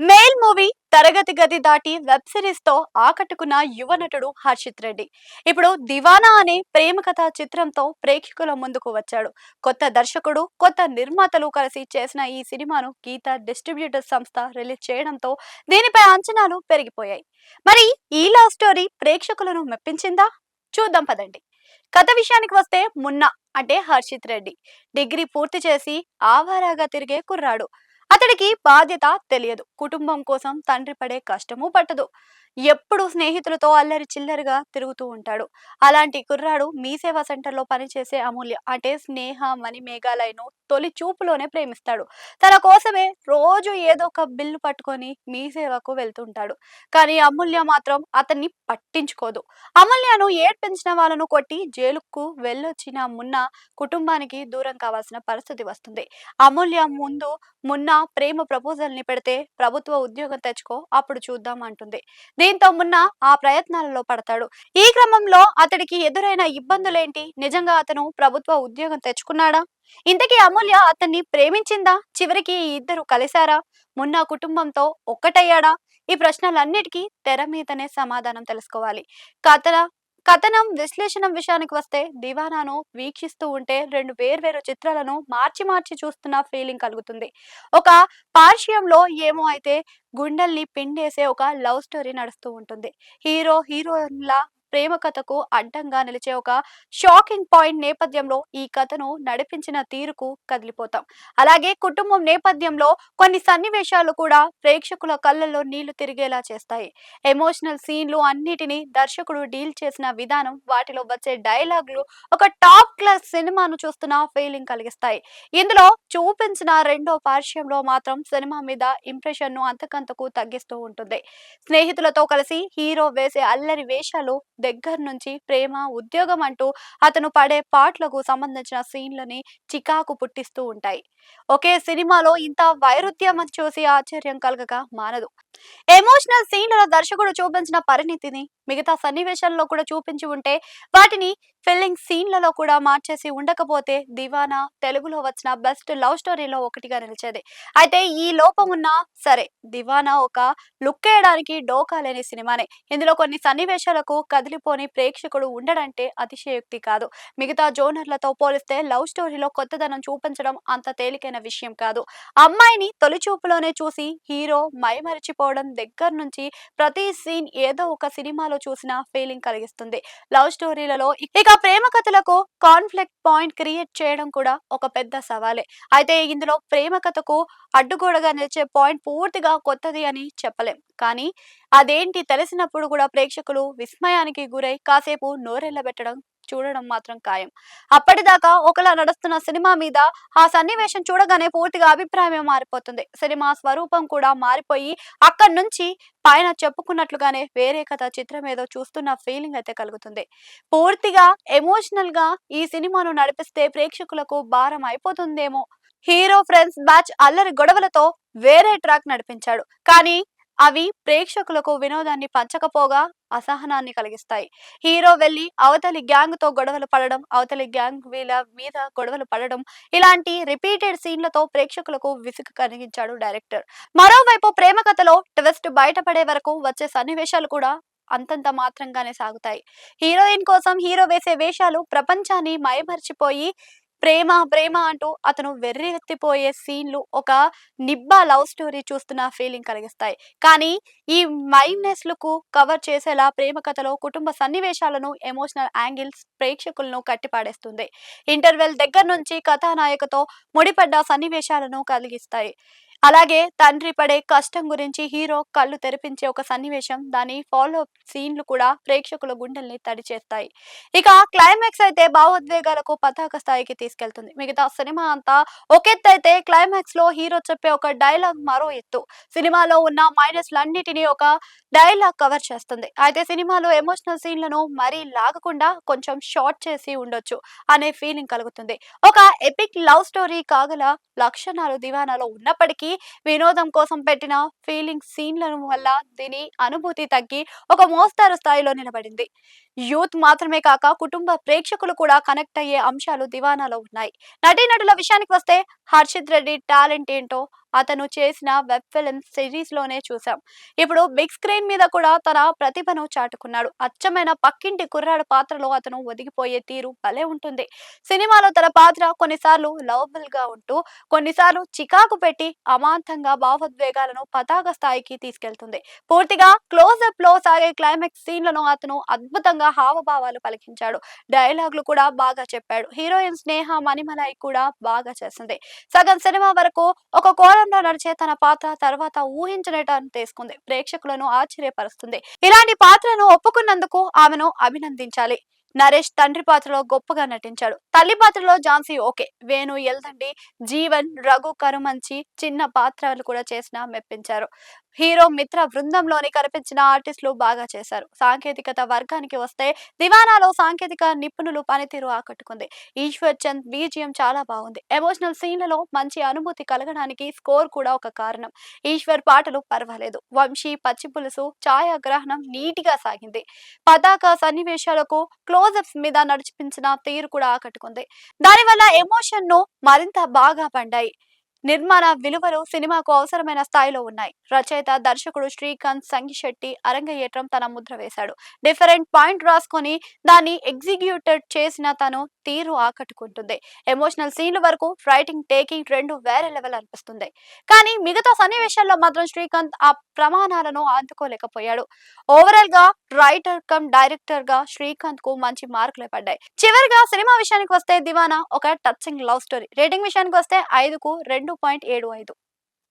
Male movie తరగతి గది దాటి వెబ్ సిరీస్ తో ఆకట్టుకున్న యువ నటుడు హర్షిత్ రెడ్డి ఇప్పుడు దివానా అనే ప్రేమ కథా చిత్రంతో ప్రేక్షకుల ముందుకు వచ్చాడు. కొత్త దర్శకుడు, కొత్త నిర్మాతలు కలిసి చేసిన ఈ సినిమాను గీత డిస్ట్రిబ్యూటర్ సంస్థ రిలీజ్ చేయడంతో దీనిపై అంచనాలు పెరిగిపోయాయి. మరి ఈ లవ్ స్టోరీ ప్రేక్షకులను మెప్పించిందా? చూద్దాం పదండి. కథ విషయానికి వస్తే మున్నా అంటే హర్షిత్ రెడ్డి డిగ్రీ పూర్తి చేసి ఆవారాగా తిరిగే కుర్రాడు. అతడికి బాధ్యత తెలియదు, కుటుంబం కోసం తండ్రి పడే కష్టము పట్టదు. ఎప్పుడు స్నేహితులతో అల్లరి చిల్లరిగా తిరుగుతూ ఉంటాడు. అలాంటి కుర్రాడు మీ సేవా సెంటర్లో పనిచేసే అమూల్య అంటే స్నేహ మణిమేఘాలయను తొలి చూపులోనే ప్రేమిస్తాడు. తన కోసమే రోజు ఏదో ఒక బిల్లు పట్టుకొని మీ సేవకు వెళ్తుంటాడు. కానీ అమూల్య మాత్రం అతన్ని పట్టించుకోదు. అమూల్యను ఏడ్పించిన వాళ్ళను కొట్టి జైలుకు వెళ్ళొచ్చిన మున్న కుటుంబానికి దూరం కావాల్సిన పరిస్థితి వస్తుంది. అమూల్య ముందు మున్న ప్రేమ ప్రపోజల్ ని పెడితే ప్రభుత్వ ఉద్యోగం తెచ్చుకో అప్పుడు చూద్దాం అంటుంది. దీంతో మున్న ఆ ప్రయత్నాలలో పడతాడు. ఈ క్రమంలో అతడికి ఎదురైన ఇబ్బందులేంటి? నిజంగా అతను ప్రభుత్వ ఉద్యోగం తెచ్చుకున్నాడా? ఇంతకీ అమూల్య అతన్ని ప్రేమించిందా? చివరికి ఈ ఇద్దరు కలిశారా? మున్న కుటుంబంతో ఒక్కటయ్యాడా? ఈ ప్రశ్నలన్నిటికీ తెర మీదనే సమాధానం తెలుసుకోవాలి. కథ కథనం విశ్లేషణ విషయానికి వస్తే దివానాను వీక్షిస్తూ ఉంటే రెండు వేర్వేరు చిత్రాలను మార్చి మార్చి చూస్తున్న ఫీలింగ్ కలుగుతుంది. ఒక పార్శ్యంలో ఏమో అయితే గుండెల్ని పిండేసే ఒక లవ్ స్టోరీ నడుస్తూ ఉంటుంది. హీరో హీరోయిన్ల ప్రేమ కథకు అడ్డంగా నిలిచే ఒక షాకింగ్ పాయింట్ నేపథ్యంలో ఈ కథను నడిపించిన తీరుకు కదిలిపోతాం. అలాగే కుటుంబం నేపథ్యంలో కొన్ని సన్నివేశాలు కూడా ప్రేక్షకుల కళ్ళల్లో నీళ్లు తిరిగేలా చేస్తాయి. ఎమోషనల్ సీన్లు అన్నిటినీ దర్శకుడు డీల్ చేసిన విధానం, వాటిలో వచ్చే డైలాగులు ఒక టాప్ క్లాస్ సినిమాను చూస్తున్న ఫీలింగ్ కలిగిస్తాయి. ఇందులో చూపించిన రెండో పార్శ్యంలో మాత్రం సినిమా మీద ఇంప్రెషన్ ను అంతకంతకు తగ్గిస్తూ ఉంటుంది. స్నేహితులతో కలిసి హీరో వేసే అల్లరి వేషాలు దగ్గర నుంచి ప్రేమ, ఉద్యోగం అంటూ అతను పడే పాటలకు సంబంధించిన సీన్లని చికాకు పుట్టిస్తూ ఉంటాయి. ఒకే సినిమాలో ఇంత వైరుధ్యం చూసి ఆశ్చర్యం కలగక మానదు. ఎమోషనల్ సీన్లలో దర్శకుడు చూపించిన పరిణితిని మిగతా సన్నివేశాల్లో కూడా చూపించి ఉంటే, వాటిని ఫిల్లింగ్ సీన్లలో కూడా మార్చేసి ఉండకపోతే దివానా తెలుగులో వచ్చిన బెస్ట్ లవ్ స్టోరీలో ఒకటిగా నిలిచేది. అయితే ఈ లోపం ఉన్నా సరే, దివానా ఒక లుక్ వేయడానికి డోకా లేని సినిమానే. ఇందులో కొన్ని సన్నివేశాలకు కదిలిపోని ప్రేక్షకుడు ఉండడంటే అతిశయోక్తి కాదు. మిగతా జోనర్లతో పోలిస్తే లవ్ స్టోరీలో కొత్తదనం చూపించడం అంత తేలికైన విషయం కాదు. అమ్మాయిని తొలి చూపులోనే చూసి హీరో మైమరిచిపోవడం దగ్గర నుంచి ప్రతి సీన్ ఏదో ఒక సినిమాలో చూసిన ఫీలింగ్ కలిగిస్తుంది. లవ్ స్టోరీలలో ఇక ప్రేమ కథలకు కాన్ఫ్లిక్ట్ పాయింట్ క్రియేట్ చేయడం కూడా ఒక పెద్ద సవాలే. అయితే ఇందులో ప్రేమ కథకు అడ్డుగోడగా నిలిచే పాయింట్ పూర్తిగా కొత్తది అని చెప్పలేం. కానీ అదేంటి తెలిసినప్పుడు కూడా ప్రేక్షకులు విస్మయానికి గురై కాసేపు నోరెళ్లబెట్టడం చూడడం మాత్రం ఖాయం. అప్పటిదాకా ఒకలా నడుస్తున్న సినిమా మీద ఆ సన్నివేశం చూడగానే పూర్తిగా అభిప్రాయం మారిపోతుంది. సినిమా స్వరూపం కూడా మారిపోయి అక్కడి నుంచి పైన చెప్పుకున్నట్లుగానే వేరే కథ చిత్రం ఏదో చూస్తున్న ఫీలింగ్ అయితే కలుగుతుంది. పూర్తిగా ఎమోషనల్ గా ఈ సినిమాను నడిపిస్తే ప్రేక్షకులకు భారం అయిపోతుందేమో. హీరో ఫ్రెండ్స్ బ్యాచ్ అల్లరి గొడవలతో వేరే ట్రాక్ నడిపించాడు. కానీ అవి ప్రేక్షకులకు వినోదాన్ని పంచకపోగా అసహనాన్ని కలిగిస్తాయి. హీరో వెళ్లి అవతలి గ్యాంగ్ తో గొడవలు పడడం, అవతలి గ్యాంగ్ వీళ్ళ మీద గొడవలు పడడం, ఇలాంటి రిపీటెడ్ సీన్లతో ప్రేక్షకులకు విసుగు కలిగించాడు డైరెక్టర్. మరోవైపు ప్రేమ కథలో ట్విస్ట్ బయటపడే వరకు వచ్చే సన్నివేశాలు కూడా అంతంత మాత్రంగానే సాగుతాయి. హీరోయిన్ కోసం హీరో వేసే వేషాలు ప్రపంచాన్ని మైమర్చిపోయి ప్రేమ ప్రేమ అంటూ అతను వెర్రెత్తిపోయే సీన్లు ఒక నిబ్బా లవ్ స్టోరీ చూస్తున్న ఫీలింగ్ కలిగిస్తాయి. కానీ ఈ మైనస్ లకు కవర్ చేసేలా ప్రేమ కథలో కుటుంబ సన్నివేశాలను, ఎమోషనల్ యాంగిల్స్ ప్రేక్షకులను కట్టిపాడేస్తుంది. ఇంటర్వెల్ దగ్గర నుంచి కథానాయకతో ముడిపడ్డ సన్నివేశాలను కలిగిస్తాయి. అలాగే తండ్రి పడే కష్టం గురించి హీరో కళ్ళు తెరిపించే ఒక సన్నివేశం, దాని ఫాలో సీన్లు కూడా ప్రేక్షకుల గుండెల్ని తడి చేస్తాయి. ఇక క్లైమాక్స్ అయితే భావోద్వేగాలకు పతాక స్థాయికి తీసుకెళ్తుంది. మిగతా సినిమా అంతా ఒకెత్తైతే క్లైమాక్స్ లో హీరో చెప్పే ఒక డైలాగ్ మరో ఎత్తు. సినిమాలో ఉన్న మైనస్లన్నిటినీ ఒక డైలాగ్ కవర్ చేస్తుంది. అయితే సినిమాలో ఎమోషనల్ సీన్లను మరీ లాగకుండా కొంచెం షార్ట్ చేసి ఉండొచ్చు అనే ఫీలింగ్ కలుగుతుంది. ఒక ఎపిక్ లవ్ స్టోరీ కాగల లక్షణాలు దివానాలో ఉన్నప్పటికీ వినోదం కోసం పెట్టిన ఫీలింగ్ సీన్ల వల్ల దీని అనుభూతి తగ్గి ఒక మోస్తారు స్థాయిలో నిలబడింది. యూత్ మాత్రమే కాక కుటుంబ ప్రేక్షకులు కూడా కనెక్ట్ అయ్యే అంశాలు దివానాలో ఉన్నాయి. నటీనటుల విషయానికి వస్తే హర్షిత్ రెడ్డి టాలెంట్ ఏంటో అతను చేసిన వెబ్ ఫిల్మ్ సిరీస్ లోనే చూసాం. ఇప్పుడు బిగ్ స్క్రీన్ మీద కూడా తన ప్రతిభను చాటుకున్నాడు. అచ్చమైన పక్కింటి కుర్రాడు పాత్రలో అతను ఒదిగిపోయే తీరు భలే ఉంటుంది. సినిమాలో తన పాత్ర కొన్నిసార్లు లవబుల్ గా ఉంటూ, కొన్నిసార్లు చికాకు పెట్టి అమాంతంగా భావోద్వేగాలను పతాక స్థాయికి తీసుకెళ్తుంది. పూర్తిగా క్లోజప్ లో సాగే క్లైమాక్స్ సీన్లను అతను అద్భుతంగా హావభావాలు పలికించాడు. డైలాగులు కూడా బాగా చెప్పాడు. హీరోయిన్ స్నేహ మణిమలై కూడా బాగా చేసింది. సగం సినిమా వరకు ఒక కోణంలో నడిచే తన పాత్ర తర్వాత ఊహించని టర్న్ తీసుకుంది. ప్రేక్షకులను ఆశ్చర్యపరుస్తుంది. ఇలాంటి పాత్రను ఒప్పుకున్నందుకు ఆమెను అభినందించాలి. నరేష్ తండ్రి పాత్రలో గొప్పగా నటించాడు. తల్లి పాత్రలో ఝాన్సీ ఓకే, వేణు ఎల్దండి, జీవన్, రఘు కరుమంచి చిన్న పాత్రలు కూడా చేసినా మెప్పించారు. హీరో మిత్ర బృందంలోని కనిపించిన ఆర్టిస్టులు బాగా చేశారు. సాంకేతికత వర్గానికి వస్తే దివానాలో సాంకేతిక నిపుణులు పనితీరు ఆకట్టుకుంది. ఈశ్వర్ చంద్ బీజిఎం చాలా బాగుంది. ఎమోషనల్ సీన్లలో మంచి అనుభూతి కలగడానికి స్కోర్ కూడా ఒక కారణం. ఈశ్వర్ పాటలు పర్వాలేదు. వంశీ పచ్చి పులుసు ఛాయాగ్రహణం నీటిగా సాగింది. పతాక సన్నివేశాలకు క్లోజప్స్ మీద నడిపించిన తీరు కూడా ఆకట్టుకుంది. దానివల్ల ఎమోషన్ ను మరింత బాగా పండాయి. నిర్మాణ విలువలు సినిమాకు అవసరమైన స్థాయిలో ఉన్నాయి. రచయిత దర్శకుడు శ్రీకాంత్ సంగిశెట్టి అరంగేట్రం తన ముద్ర వేశాడు. డిఫరెంట్ పాయింట్ రాసుకొని దాన్ని ఎగ్జిక్యూటెడ్ చేసిన తను తీరు ఆకట్టుకుంటుంది. ఎమోషనల్ సీన్ల వరకు రైటింగ్ టేకింగ్ రెండు వేరే లెవెల్ అనిపిస్తుంది. కానీ మిగతా సన్నివేశాల్లో మాత్రం శ్రీకాంత్ ఆ ప్రమాణాలను అందుకోలేకపోయాడు. ఓవరాల్ గా రైటర్ కమ్ డైరెక్టర్ గా శ్రీకాంత్ కు మంచి మార్కులే పడ్డాయి. చివరిగా సినిమా విషయానికి వస్తే దివానా ఒక టచింగ్ లవ్ స్టోరీ. రేటింగ్ విషయానికి వస్తే 5కు 2.75.